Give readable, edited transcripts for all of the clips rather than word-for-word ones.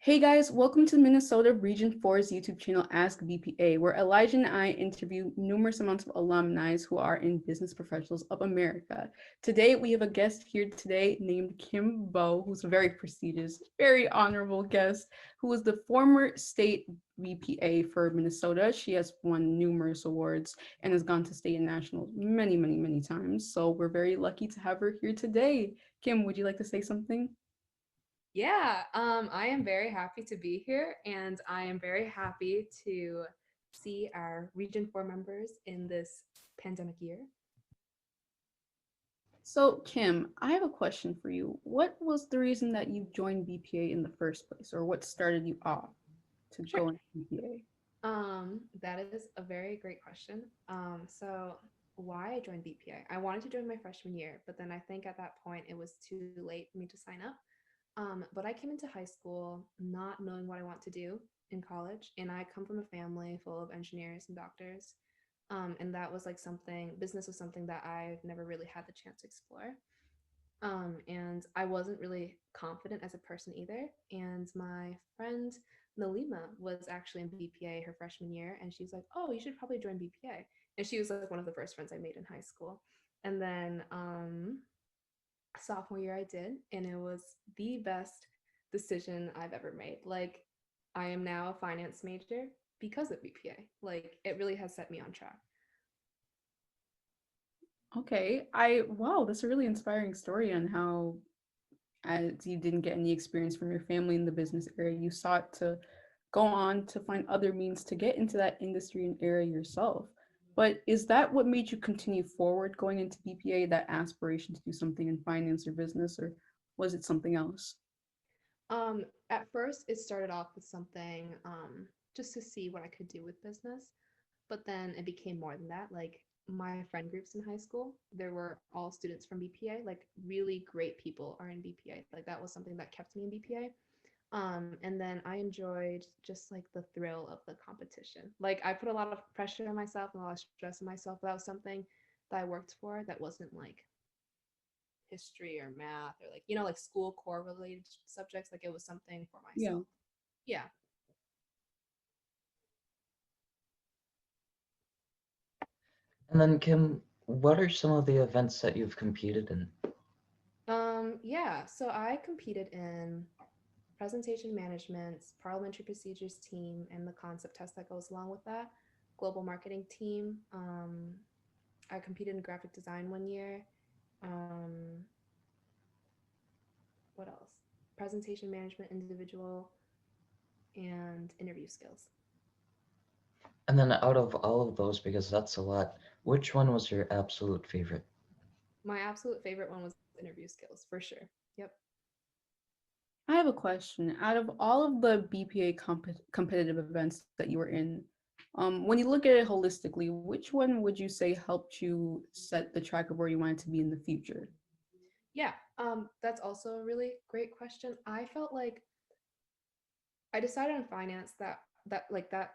Hey guys, welcome to Minnesota Region 4's YouTube channel Ask BPA, where Elijah and I interview numerous amounts of alumni who are in business professionals of America. Today, we have a guest here today named Kim Bo, who's a very prestigious, very honorable guest, who is the former state BPA for Minnesota. She has won numerous awards and has gone to state and nationals many, many, many times. So we're very lucky to have her here today. Kim, would you like to say something? I am very happy to be here, and I am very happy to see our Region 4 members in this pandemic year. So, Kim, I have a question for you. What was the reason that you joined BPA in the first place, or what started you off to Sure. go into BPA? That is a very great question. So why I joined BPA? I wanted to join my freshman year, but then I think at that point it was too late for me to sign up. But I came into high school not knowing what I want to do in college, and I come from a family full of engineers and doctors. And that was like business was something that I've never really had the chance to explore. And I wasn't really confident as a person either. And my friend Nalima was actually in BPA her freshman year, and she was like, "Oh, you should probably join BPA." And she was like one of the first friends I made in high school. And then sophomore year I did, and it was the best decision I've ever made. Like, I am now a finance major because of BPA. Like, it really has set me on track. Okay, wow, that's a really inspiring story on how, as you didn't get any experience from your family in the business area, you sought to go on to find other means to get into that industry and area yourself. But is that what made you continue forward going into BPA, that aspiration to do something in finance or business, or was it something else? At first, it started off with something just to see what I could do with business, but then it became more than that. Like my friend groups in high school, there were all students from BPA. Like really great people are in BPA. Like that was something that kept me in BPA. And then I enjoyed just like the thrill of the competition. Like I put a lot of pressure on myself and a lot of stress on myself. But that was something that I worked for that wasn't like history or math or like like school core related subjects. Like it was something for Yeah. myself. Yeah. And then, Kim, what are some of the events that you've competed in? Yeah, so I competed in presentation management, parliamentary procedures team, and the concept test that goes along with that, global marketing team. I competed in graphic design one year. Um, what else? Presentation management, individual, and interview skills. And then, out of all of those, because that's a lot, which one was your absolute favorite? My absolute favorite one was interview skills, for sure. Yep. I have a question. Out of all of the BPA competitive events that you were in, when you look at it holistically, which one would you say helped you set the track of where you wanted to be in the future? Yeah, that's also a really great question. I felt like I decided on finance that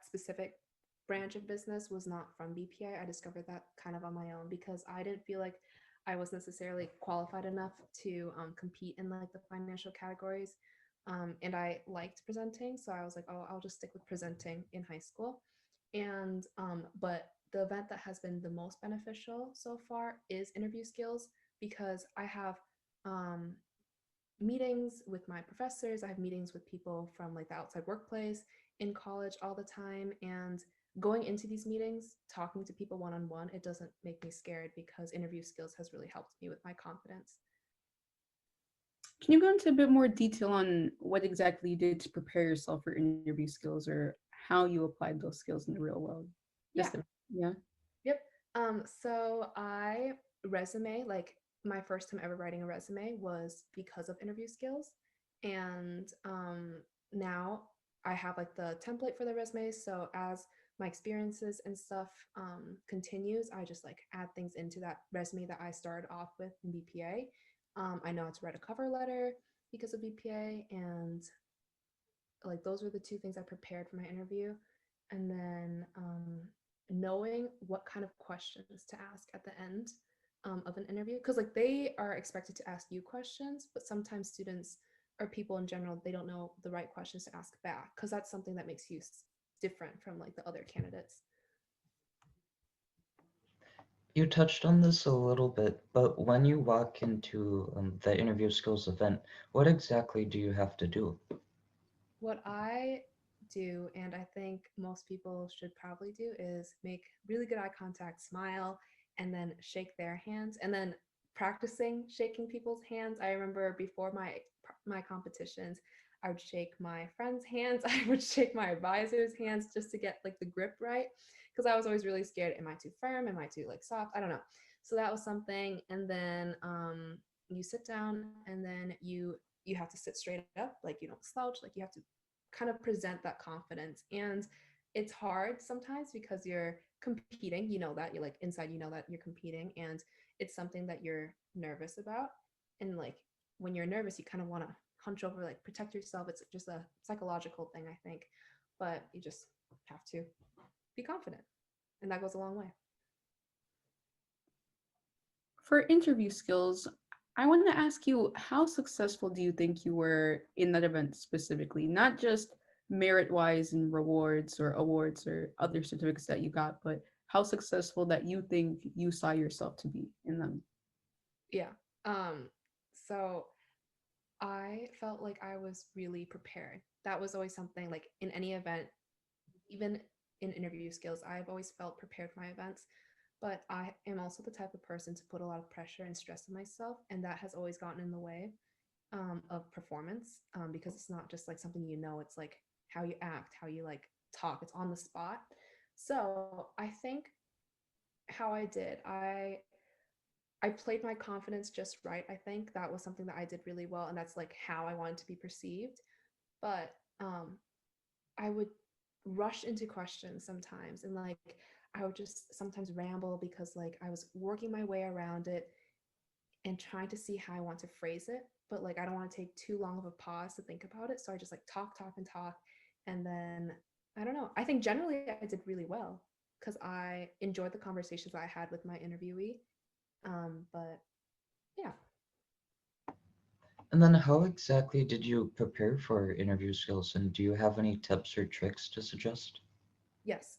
specific branch of business was not from BPA. I discovered that kind of on my own because I didn't feel like I was necessarily qualified enough to compete in like the financial categories. And I liked presenting, so I was like, oh, I'll just stick with presenting in high school. And but the event that has been the most beneficial so far is interview skills because I have um, meetings with my professors. I have meetings with people from like the outside workplace in college all the time. And going into these meetings, talking to people one on one, it doesn't make me scared because interview skills has really helped me with my confidence. Can you go into a bit more detail on what exactly you did to prepare yourself for interview skills or how you applied those skills in the real world? Yeah. Yeah. Yep. So I resume, like my first time ever writing a resume was because of interview skills. And now I have like the template for the resume. So as my experiences and stuff continues, I just like add things into that resume that I started off with in BPA. I know how to write a cover letter because of BPA, and like those were the two things I prepared for my interview. And then knowing what kind of questions to ask at the end of an interview, because like they are expected to ask you questions, but sometimes students or people in general, they don't know the right questions to ask back, because that's something that makes you different from like the other candidates. You touched on this a little bit, but when you walk into the interview skills event, what exactly do you have to do? What I do, and I think most people should probably do, is make really good eye contact, smile, and then shake their hands, and then practicing shaking people's hands. I remember before my competitions, I would shake my friends' hands, I would shake my advisors' hands just to get like the grip right, because I was always really scared. Am I too firm? Am I too like soft? I don't know. So that was something. And then you sit down, and then you have to sit straight up, like you don't slouch, like you have to kind of present that confidence. And it's hard sometimes because you're competing, you know that you're like inside, you know that you're competing, and it's something that you're nervous about. And like when you're nervous, you kind of want to hunch over, like protect yourself. It's just a psychological thing, I think, but you just have to be confident, and that goes a long way. For interview skills, I want to ask you, how successful do you think you were in that event specifically? Not just merit-wise and rewards or awards or other certificates that you got, but how successful that you think you saw yourself to be in them. Yeah. So I felt like I was really prepared. That was always something, like in any event, even in interview skills, I've always felt prepared for my events. But I am also the type of person to put a lot of pressure and stress on myself, and that has always gotten in the way of performance, because it's not just like something, you know, it's like how you act, how you like talk, it's on the spot. So I think how I did, I played my confidence just right. I think that was something that I did really well, and that's like how I wanted to be perceived. But I would rush into questions sometimes, and like I would just sometimes ramble because like I was working my way around it and trying to see how I want to phrase it. But like I don't want to take too long of a pause to think about it. So I just like talk, talk, and talk. And then I don't know. I think generally I did really well because I enjoyed the conversations I had with my interviewee. But yeah. And then how exactly did you prepare for interview skills, and do you have any tips or tricks to suggest? Yes.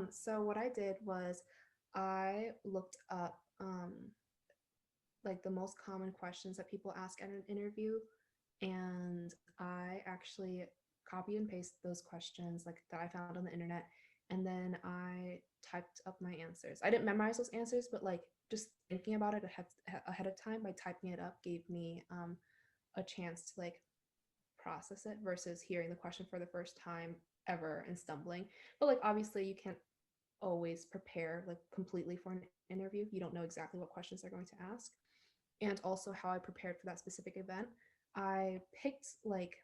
So what I did was I looked up like the most common questions that people ask at an interview, and I actually copy and paste those questions like that I found on the internet, and then I typed up my answers. I didn't memorize those answers, but like just thinking about it ahead of time by typing it up gave me a chance to like process it versus hearing the question for the first time ever and stumbling. But like obviously you can't always prepare like completely for an interview. You don't know exactly what questions they're going to ask. And also how I prepared for that specific event. I picked like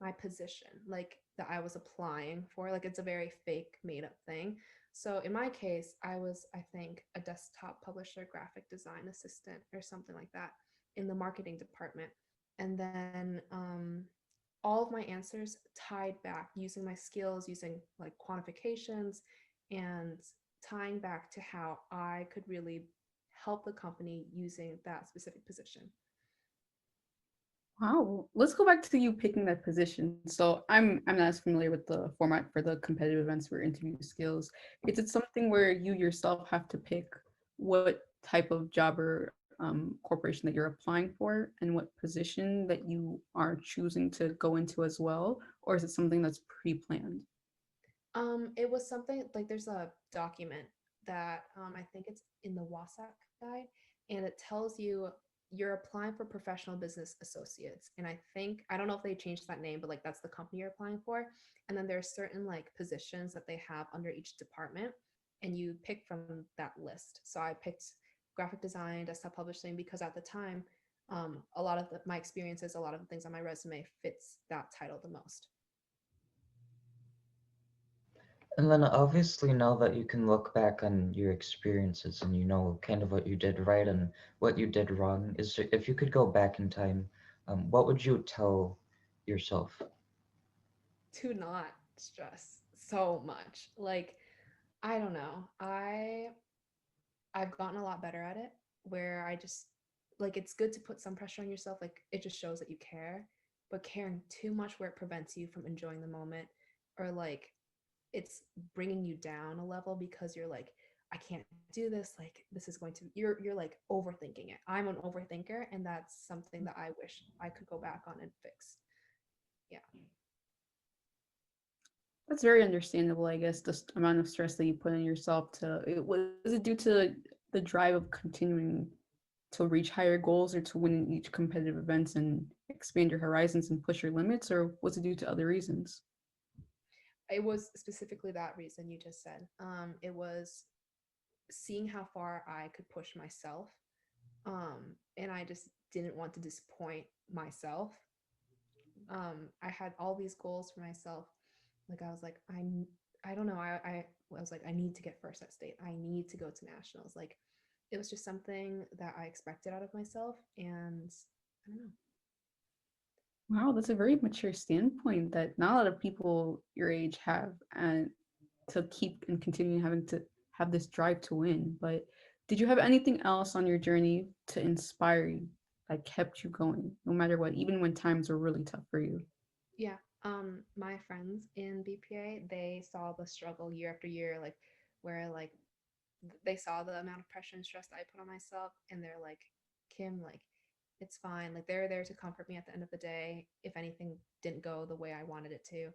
my position, like that I was applying for. Like it's a very fake made up thing. So in my case, I was, I think, a desktop publisher, graphic design assistant, or something like that in the marketing department. And then all of my answers tied back using my skills, using like quantifications and tying back to how I could really help the company using that specific position. Wow. Let's go back to you picking that position. So I'm not as familiar with the format for the competitive events for interview skills. Is it something where you yourself have to pick what type of job or corporation that you're applying for and what position that you are choosing to go into as well? Or is it something that's pre-planned? It was something like there's a document that I think it's in the WASAC guide, and it tells you you're applying for professional business associates. And I think I don't know if they changed that name, but like that's the company you're applying for. And then there's certain like positions that they have under each department, and you pick from that list. So I picked graphic design, desktop publishing because at the time, a lot of my experiences, a lot of the things on my resume fits that title the most. And then obviously now that you can look back on your experiences and you know kind of what you did right and what you did wrong, is there, if you could go back in time, what would you tell yourself? To not stress so much. Like, I don't know. I've gotten a lot better at it where I just like it's good to put some pressure on yourself, like it just shows that you care, but caring too much where it prevents you from enjoying the moment, or like it's bringing you down a level because you're like, I can't do this, like this is going to, you're like overthinking it. I'm an overthinker, and that's something that I wish I could go back on and fix. Yeah. That's very understandable, I guess, the amount of stress that you put on yourself was it due to the drive of continuing to reach higher goals or to win in each competitive events and expand your horizons and push your limits, or was it due to other reasons? It was specifically that reason you just said. It was seeing how far I could push myself. And I just didn't want to disappoint myself. I had all these goals for myself. Like I was like, I don't know. I was like, I need to get first at state. I need to go to nationals. Like it was just something that I expected out of myself. And I don't know. Wow, that's a very mature standpoint that not a lot of people your age have, and to keep and continue having to have this drive to win. But did you have anything else on your journey to inspire you that kept you going, no matter what, even when times were really tough for you? Yeah. My friends in BPA, they saw the struggle year after year, like where like they saw the amount of pressure and stress that I put on myself, and they're like, Kim, like it's fine. Like they're there to comfort me at the end of the day if anything didn't go the way I wanted it to.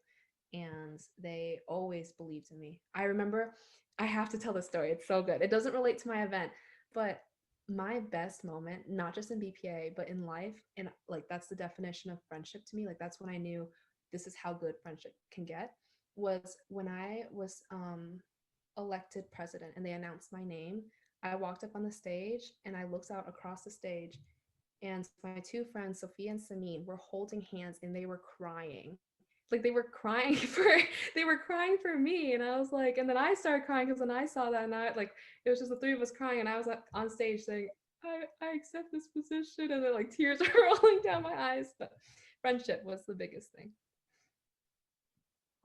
And they always believed in me. I remember, I have to tell this story. It's so good. It doesn't relate to my event, but my best moment, not just in BPA, but in life, and like that's the definition of friendship to me. Like that's when I knew this is how good friendship can get, was when I was elected president and they announced my name. I walked up on the stage and I looked out across the stage, and my two friends, Sophia and Samin, were holding hands and they were crying. Like they were crying for they were crying for me, and I was like, and then I started crying because when I saw that, and I like it was just the three of us crying, and I was on stage saying, I accept this position, and then like tears are rolling down my eyes. But friendship was the biggest thing.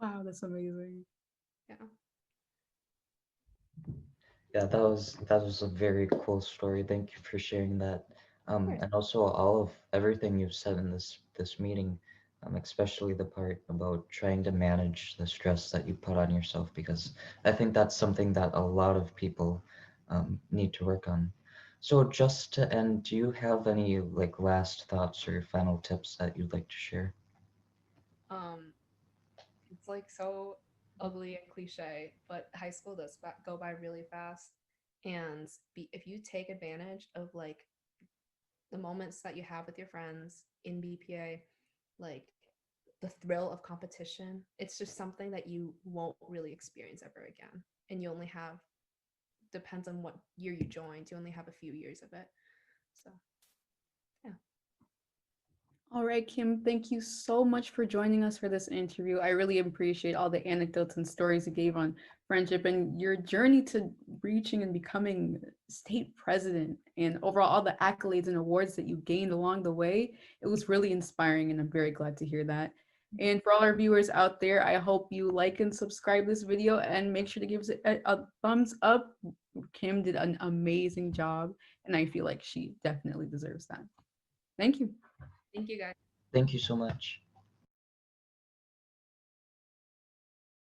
Wow, that's amazing. Yeah. Yeah, that was a very cool story. Thank you for sharing that. Of course. And also all of everything you've said in this meeting, especially the part about trying to manage the stress that you put on yourself, because I think that's something that a lot of people need to work on. So just to end, do you have any like last thoughts or final tips that you'd like to share? Um, it's like so ugly and cliche, but high school does go by really fast. And if you take advantage of like the moments that you have with your friends in BPA, like the thrill of competition, it's just something that you won't really experience ever again. And you only have, depends on what year you joined, you only have a few years of it. So, yeah. All right, Kim, thank you so much for joining us for this interview. I really appreciate all the anecdotes and stories you gave on friendship and your journey to reaching and becoming state president, and overall all the accolades and awards that you gained along the way. It was really inspiring, and I'm very glad to hear that. And for all our viewers out there, I hope you like and subscribe this video and make sure to give us a thumbs up. Kim did an amazing job, and I feel like she definitely deserves that. Thank you. Thank you guys. Thank you so much.